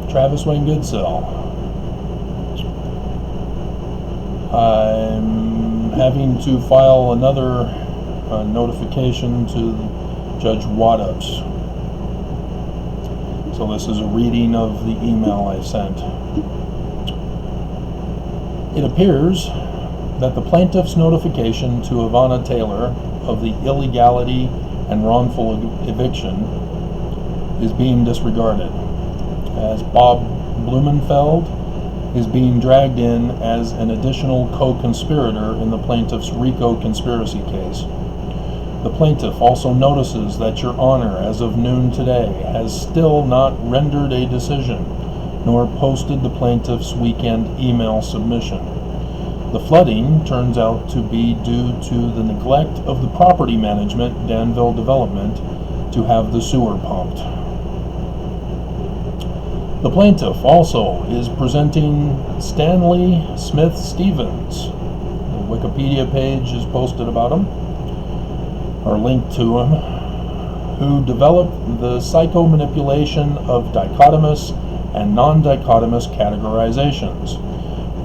Travis Wayne Goodsell. I'm having to file another notification to Judge Waddups. So this is a reading of the email I sent. It appears that the plaintiff's notification to Ivana Taylor of the illegality and wrongful eviction is being disregarded, as Bob Blumenfeld is being dragged in as an additional co-conspirator in the plaintiff's RICO conspiracy case. The plaintiff also notices that Your Honor, as of noon today, has still not rendered a decision, nor posted the plaintiff's weekend email submission. The flooding turns out to be due to the neglect of the property management, Danville Development, to have the sewer pumped. The plaintiff also is presenting Stanley Smith Stevens. The Wikipedia page is posted about him, or linked to him, who developed the psychomanipulation of dichotomous and non-dichotomous categorizations,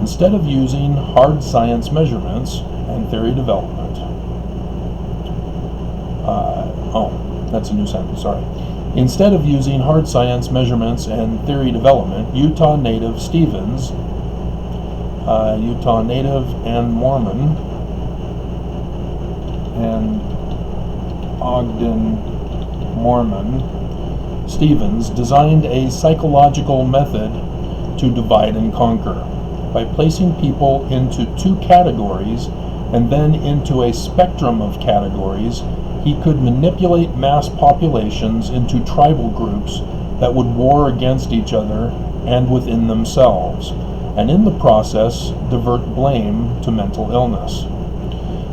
instead of using hard science measurements and theory development. That's a new sentence, sorry. Instead of using hard science measurements and theory development, Utah native Stevens, Utah native and Mormon, and Ogden Mormon, Stevens designed a psychological method to divide and conquer by placing people into two categories and then into a spectrum of categories. He could manipulate mass populations into tribal groups that would war against each other and within themselves, and in the process divert blame to mental illness.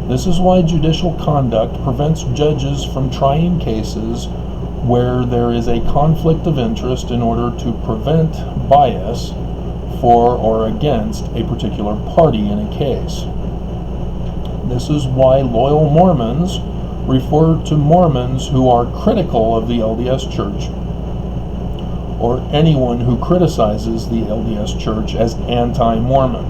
This is why judicial conduct prevents judges from trying cases where there is a conflict of interest in order to prevent bias for or against a particular party in a case. This is why loyal Mormons refer to Mormons who are critical of the LDS Church, or anyone who criticizes the LDS Church, as anti-Mormon,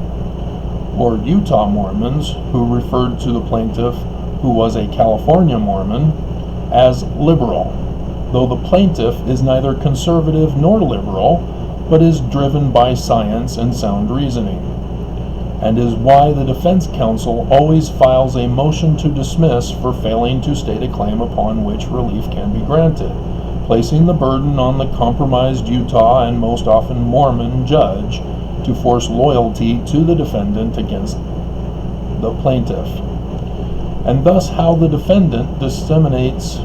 or Utah Mormons who referred to the plaintiff, who was a California Mormon, as liberal, though the plaintiff is neither conservative nor liberal, but is driven by science and sound reasoning, and is why the defense counsel always files a motion to dismiss for failing to state a claim upon which relief can be granted, placing the burden on the compromised Utah and most often Mormon judge to force loyalty to the defendant against the plaintiff, and thus how the defendant disseminates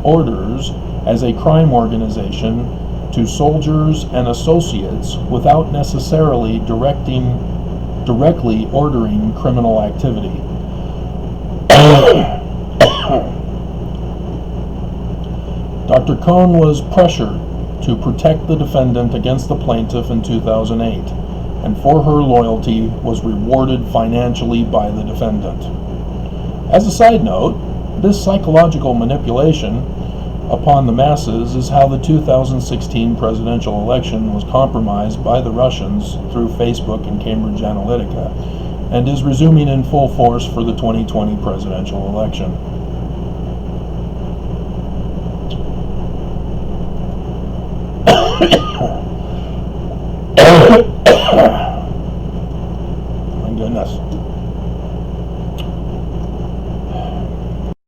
orders as a crime organization to soldiers and associates without necessarily directly ordering criminal activity. Dr. Cohn was pressured to protect the defendant against the plaintiff in 2008, and for her loyalty was rewarded financially by the defendant. As a side note, this psychological manipulation upon the masses is how the 2016 presidential election was compromised by the Russians through Facebook and Cambridge Analytica, and is resuming in full force for the 2020 presidential election.